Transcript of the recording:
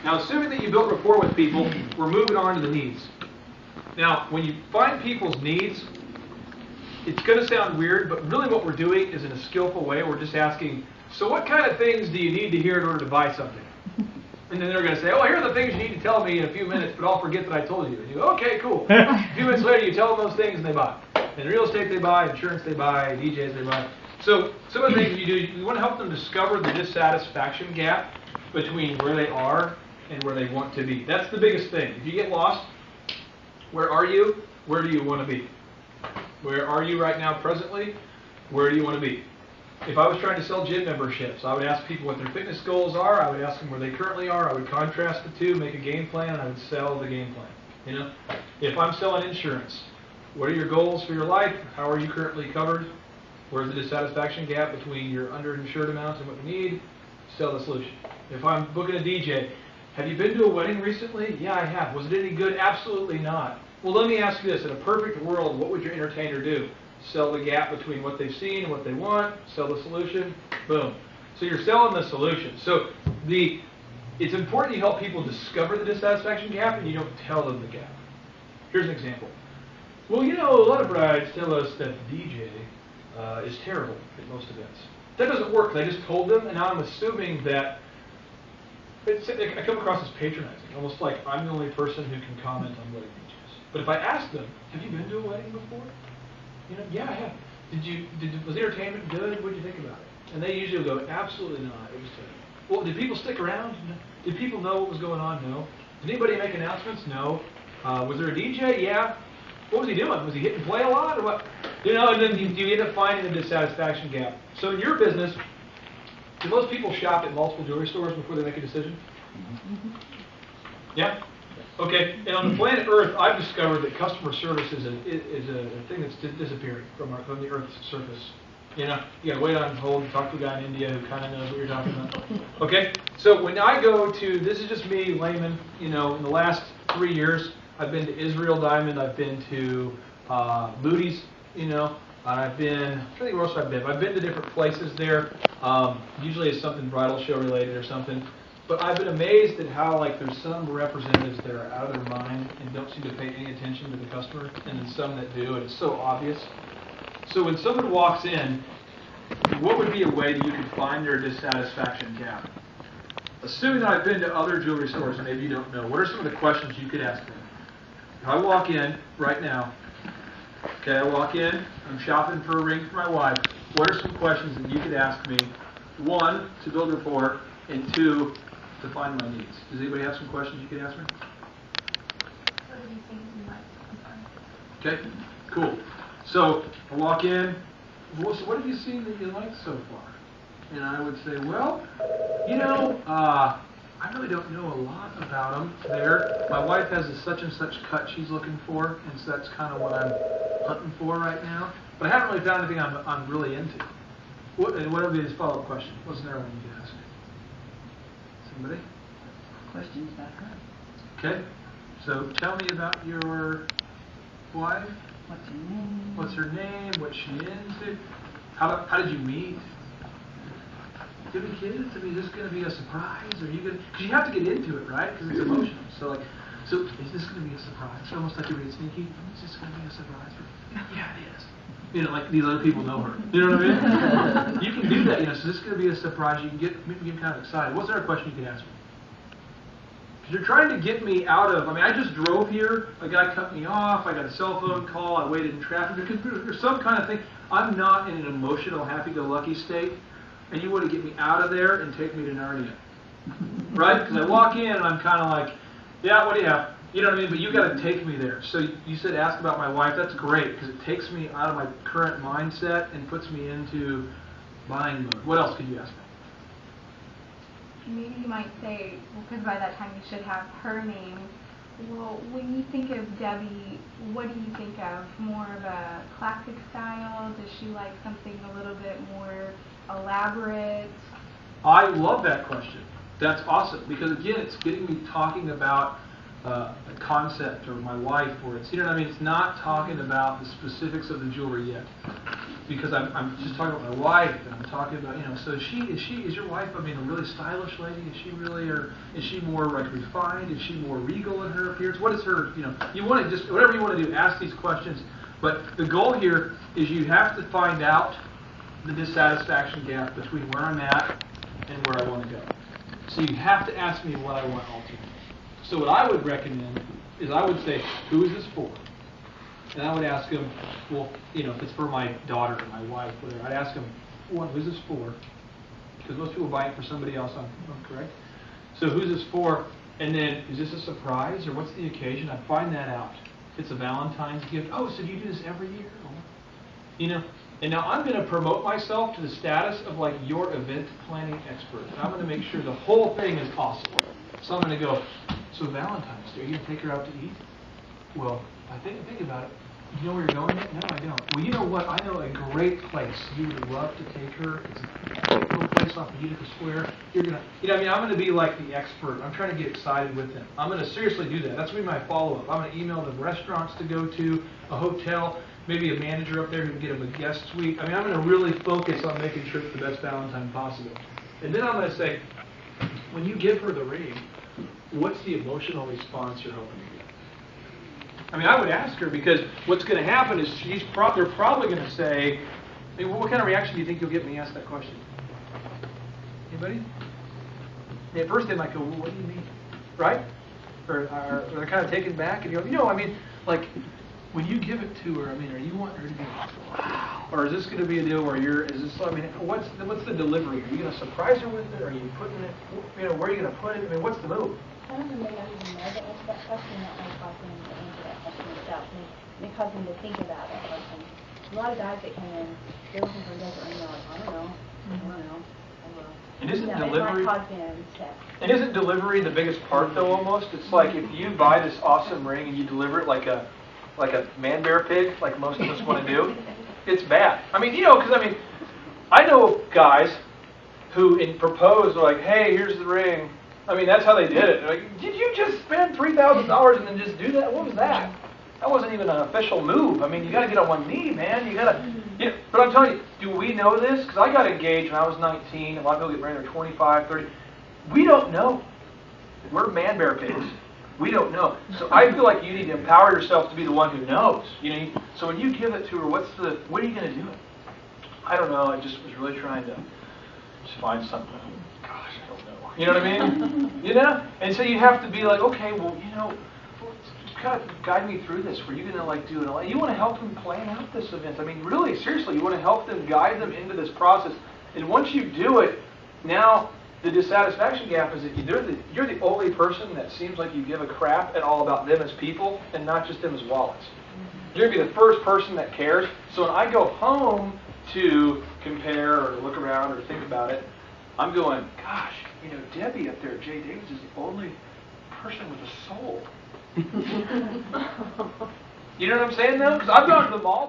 Now, assuming that you built rapport with people, we're moving on to the needs. Now, when you find people's needs, it's going to sound weird, but really what we're doing is in a skillful way. We're just asking, so what kind of things do you need to hear in order to buy something? And then they're going to say, oh, here are the things you need to tell me in a few minutes, but I'll forget that I told you. And you go, okay, cool. A few minutes later, you tell them those things, and they buy. In real estate, they buy. Insurance, they buy. DJs, they buy. So some of the things you do, you want to help them discover the dissatisfaction gap between where they are and where they want to be. That's the biggest thing. If you get lost, where are you? Where do you want to be? Where are you right now presently? Where do you want to be? If I was trying to sell gym memberships, I would ask people what their fitness goals are. I would ask them where they currently are. I would contrast the two, make a game plan, and I would sell the game plan. You know, if I'm selling insurance, what are your goals for your life? How are you currently covered? Where's the dissatisfaction gap between your underinsured amounts and what you need? Sell the solution. If I'm booking a DJ, have you been to a wedding recently? Yeah, I have. Was it any good? Absolutely not. Well, let me ask you this. In a perfect world, what would your entertainer do? Sell the gap between what they've seen and what they want, sell the solution, boom. So you're selling the solution. So it's important you help people discover the dissatisfaction gap and you don't tell them the gap. Here's an example. Well, you know, a lot of brides tell us that the DJ is terrible at most events. That doesn't work. I just told them, and now I'm assuming that I come across as patronizing, almost like I'm the only person who can comment on wedding DJs. But if I ask them, have you been to a wedding before? You know, yeah, I have. Was the entertainment good? What did you think about it? And they usually will go, absolutely not. It was terrible. Well, did people stick around? No. Did people know what was going on? No. Did anybody make announcements? No. Was there a DJ? Yeah. What was he doing? Was he hitting play a lot or what? You know, and then you end up finding the dissatisfaction gap. So in your business, do most people shop at multiple jewelry stores before they make a decision? Yeah? Okay. And on the planet Earth, I've discovered that customer service is a thing that's disappearing from the Earth's surface. You know, you gotta wait on hold and talk to a guy in India who kind of knows what you're talking about. Okay? So when I go to, this is just me, layman, you know, in the last 3 years, I've been to Israel Diamond, I've been to Moody's, you know, I've been, I'm trying to think where else I've been. I've been to different places there. Usually it's something bridal show related or something. But I've been amazed at how, like, there's some representatives that are out of their mind and don't seem to pay any attention to the customer, and then some that do, and it's so obvious. So when someone walks in, what would be a way that you could find their dissatisfaction gap? Assuming that I've been to other jewelry stores and maybe you don't know, what are some of the questions you could ask them? If I walk in right now, okay, I walk in, I'm shopping for a ring for my wife, what are some questions that you could ask me? One, to build rapport, and two, to find my needs. Does anybody have some questions you could ask me? What do you think you like? Okay, cool. So I walk in, well, so what have you seen that you like so far? And I would say, well, you know, I really don't know a lot about them there. My wife has a such and such cut she's looking for, and so that's kind of what I'm hunting for right now. But I haven't really found anything I'm really into. And what would be his follow-up question? What's another one you could ask me? Somebody? Questions about her. Okay. So tell me about your wife. What's her name? What's her name? What's she into? How did you meet? Do you have any kids? I mean, is this going to be a surprise? Are you going? Because you have to get into it, right? Because it's emotional. So is this going to be a surprise? It's almost like you're being sneaky. Is this going to be a surprise? Yeah, it is. You know, like these other people know her. You know what I mean? You can do that. You know, so this is going to be a surprise. You can get kind of excited. What's another question you can ask me? Because you're trying to get me out of. I mean, I just drove here. A guy cut me off. I got a cell phone call. I waited in traffic. There's some kind of thing. I'm not in an emotional, happy-go-lucky state. And you want to get me out of there and take me to Narnia. Right? Because I walk in and I'm kind of like, yeah, what do you have? You know what I mean? But you got to take me there. So you said ask about my wife. That's great because it takes me out of my current mindset and puts me into buying mode. What else could you ask me? Maybe you might say, well, because by that time you should have her name. Well, when you think of Debbie, what do you think of? More of a classic style? Does she like something a little bit more elaborate? I love that question. That's awesome because, again, it's getting me talking about a concept, or my wife, or it's, you know what I mean? It's not talking about the specifics of the jewelry yet, because I'm just talking about my wife, and I'm talking about, you know, so is your wife, I mean, a really stylish lady? Is she really, or is she more like refined? Is she more regal in her appearance? What is her, you know, you want to just, whatever you want to do, ask these questions, but the goal here is you have to find out the dissatisfaction gap between where I'm at and where I want to go. So you have to ask me what I want ultimately. So what I would recommend is I would say, who is this for? And I would ask them, well, you know, if it's for my daughter or my wife, whatever, I'd ask them, one, who's this for? Because most people buy it for somebody else, I'm correct? So who's this for? And then, is this a surprise, or what's the occasion? I'd find that out. If it's a Valentine's gift, oh, so do you do this every year? You know, and now I'm going to promote myself to the status of like your event planning expert. And I'm going to make sure the whole thing is awesome. So I'm going to go, so Valentine's Day, are you going to take her out to eat? Well, I think about it. You know where you're going yet? No, I don't. Well, you know what? I know a great place. You would love to take her. It's a little place off of Utica Square. You're going to, you know, I mean, I'm going to be like the expert. I'm trying to get excited with them. I'm going to seriously do that. That's going to be my follow-up. I'm going to email them restaurants to go to, a hotel, maybe a manager up there who can get them a guest suite. I mean, I'm going to really focus on making sure it's the best Valentine possible. And then I'm going to say, when you give her the ring, what's the emotional response you're hoping to get? I mean, I would ask her, because what's going to happen is they're probably going to say, I mean, what kind of reaction do you think you'll get when you ask that question? Anybody? At first they might go, well, what do you mean? Right? Or they're kind of taken back, and you go, you know, I mean, like, when you give it to her, I mean, are you wanting her to be, wow? Or is this going to be a deal where I mean, what's the delivery? Are you going to surprise her with it? Are you putting it, you know, where are you going to put it? I mean, what's the move? Some of them may not even know the answer to that question. That might cause them to answer that question itself. May cause them to think about that question. A lot of guys that come in, they're looking for a desert ring, they're like, I don't know. And isn't It delivery? might cause them to. And isn't delivery the biggest part, though? Almost, it's like if you buy this awesome ring and you deliver it like a man-bear pig, like most of us want to do, it's bad. I mean, you know, because I mean, I know guys who propose, like, hey, here's the ring. I mean, that's how they did it. Like, did you just spend $3,000 and then just do that? What was that? That wasn't even an official move. I mean, you got to get on one knee, man. You got to. You know, but I'm telling you, do we know this? Because I got engaged when I was 19. A lot of people get married when they're 25, 30. We don't know. We're man-bear pigs. We don't know. So I feel like you need to empower yourself to be the one who knows. You know. So when you give it to her, what are you going to do? I don't know. I just was really trying to just find something. Gosh, I don't know. You know what I mean? You know? And so you have to be like, okay, well, you know, kind of guide me through this. Were you going to like do it all? You want to help them plan out this event. I mean, really, seriously, you want to help them, guide them into this process. And once you do it, now the dissatisfaction gap is that you're the only person that seems like you give a crap at all about them as people and not just them as wallets. You're going to be the first person that cares. So when I go home to compare or look around or think about it, I'm going, gosh, you know, Debbie up there at J. Davis is the only person with a soul. You know what I'm saying, though? Because I've gone to the mall before.